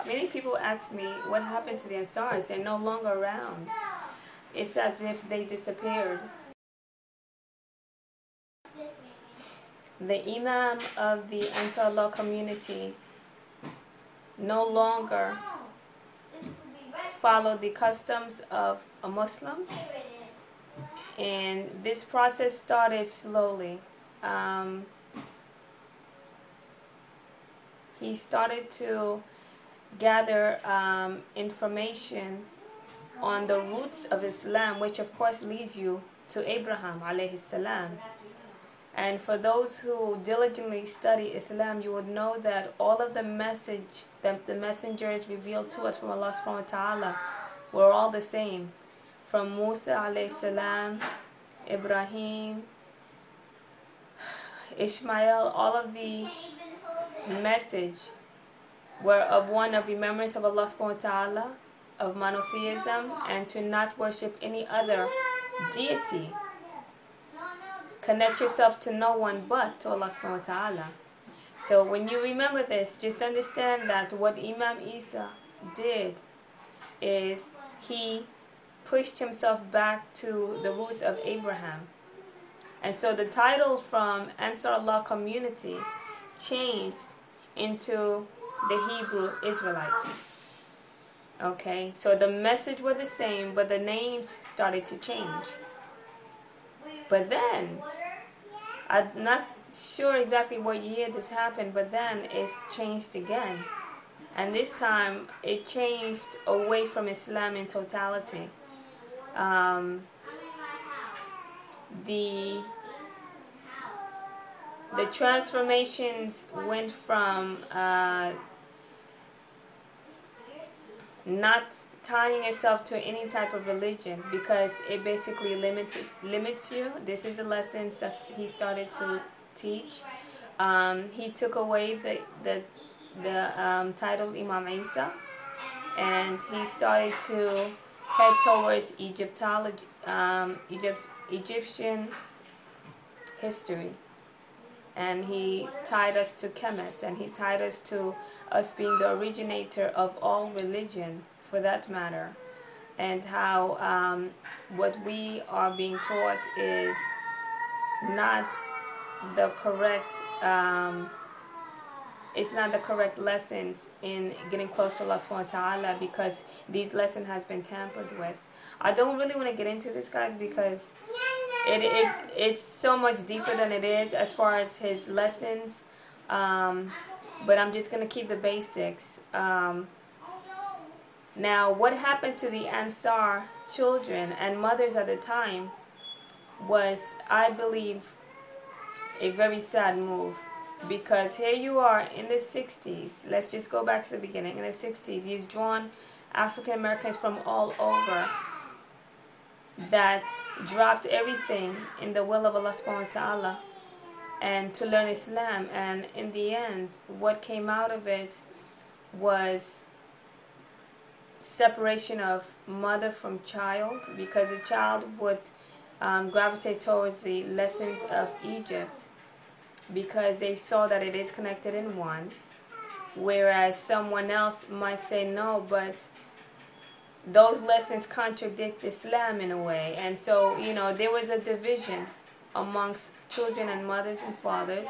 Many people ask me what happened to the Ansars. They're no longer around. It's as if they disappeared. The Imam of the Ansaar law community no longer followed the customs of a Muslim, and this process started slowly. He started to gather information on the roots of Islam, which of course leads you to Abraham alayhi salam. And for those who diligently study Islam, you would know that all of the message that the messengers revealed to us from Allah subhanahu wa ta'ala were all the same. From Musa alayhi salam, Ibrahim, Ishmael, all of the message were of one of remembrance of Allah subhanahu wa ta'ala, of monotheism, and to not worship any other deity. Connect yourself to no one but to Allah subhanahu wa ta'ala. So when you remember this, just understand that what Imam Isa did is he pushed himself back to the roots of Abraham. And so the title from Ansaar Allah community changed into the Hebrew Israelites. Okay, so the message were the same, but the names started to change. But then, I'm not sure exactly what year this happened, but then it changed again. And this time, it changed away from Islam in totality. The transformations went from not tying yourself to any type of religion, because it basically limits you. This is the lessons that he started to teach. He took away the title Imam Isa, and he started to head towards Egyptian history. And he tied us to Kemet, and he tied us to us being the originator of all religion, for that matter, and how what we are being taught is not the correct it's not the correct lessons in getting close to Allah subhanahu wa ta'ala, because these lessons has been tampered with. I don't really want to get into this, guys, because it's so much deeper than it is as far as his lessons, but I'm just going to keep the basics. Now, what happened to the Ansar children and mothers at the time was, I believe, a very sad move, because here you are in the 60s. Let's just go back to the beginning. In the 60s, he's drawn African Americans from all over that dropped everything in the will of Allah subhanahu wa ta'ala and to learn Islam. And in the end, what came out of it was separation of mother from child, because the child would gravitate towards the lessons of Egypt because they saw that it is connected in one, whereas someone else might say no, but those lessons contradict Islam in a way. And so, you know, there was a division amongst children and mothers and fathers.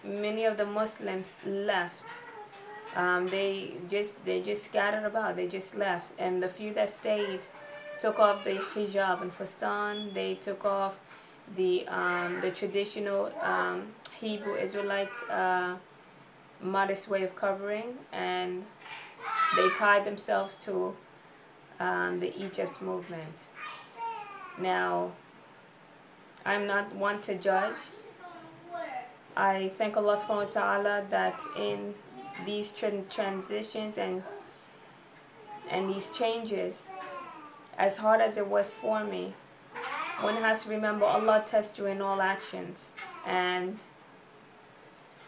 Many of the Muslims left. They just scattered about. They just left. And the few that stayed took off the hijab and fastan. They took off the traditional Hebrew Israelite modest way of covering, and they tied themselves to the Egypt movement. Now, I'm not one to judge. I thank Allah subhanahu wa ta'ala that in these transitions and these changes, as hard as it was for me, one has to remember Allah tests you in all actions. And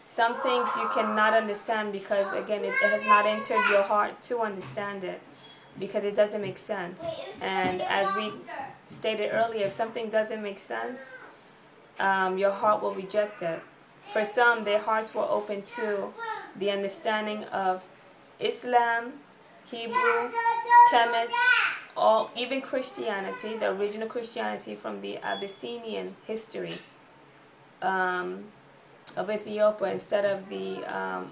some things you cannot understand because, again, it has not entered your heart to understand it, because it doesn't make sense. And as we stated earlier, if something doesn't make sense, your heart will reject it. For some, their hearts were open to the understanding of Islam, Hebrew, Kemet, or even Christianity, the original Christianity from the Abyssinian history of Ethiopia, instead of the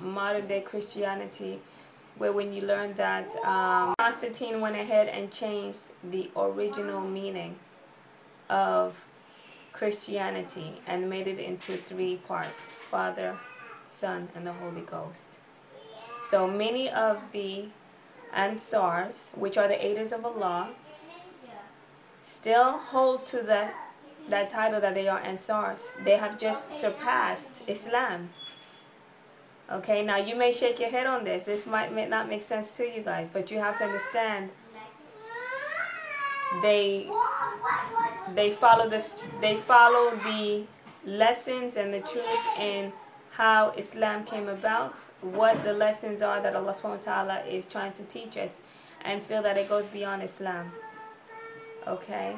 modern day Christianity, where when you learn that Constantine went ahead and changed the original meaning of Christianity and made it into 3 parts: Father, Son, and the Holy Ghost. So many of the Ansars, which are the aiders of Allah, still hold to that title that they are Ansars. They have just surpassed Islam. Okay, now you may shake your head on this. This might not make sense to you guys, but you have to understand they follow the lessons and the truth in how Islam came about, what the lessons are that Allah subhanahu wa ta'ala is trying to teach us, and feel that it goes beyond Islam. Okay,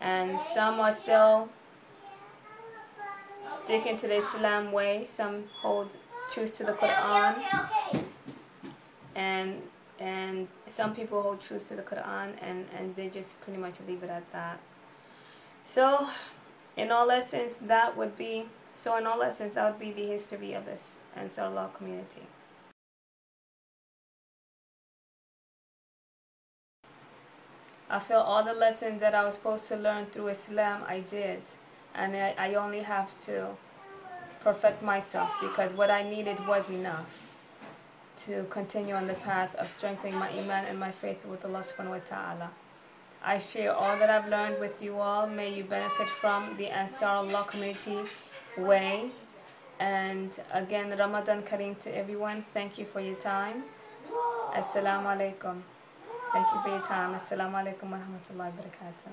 and some are still sticking to the Islam way. Some choose to the Quran, and some people hold truth to the Quran, and they just pretty much leave it at that. So in all essence that would be the history of this Ansaar Allah community. I feel all the lessons that I was supposed to learn through Islam I did, and I only have to perfect myself, because what I needed was enough to continue on the path of strengthening my iman and my faith with Allah subhanahu wa ta'ala. I share all that I've learned with you all. May you benefit from the Ansaar Allah community way. And again, Ramadan Kareem to everyone. Thank you for your time. Assalamu alaikum. Thank you for your time. Assalamu alaikum wa rahmatullahi wa barakatuh.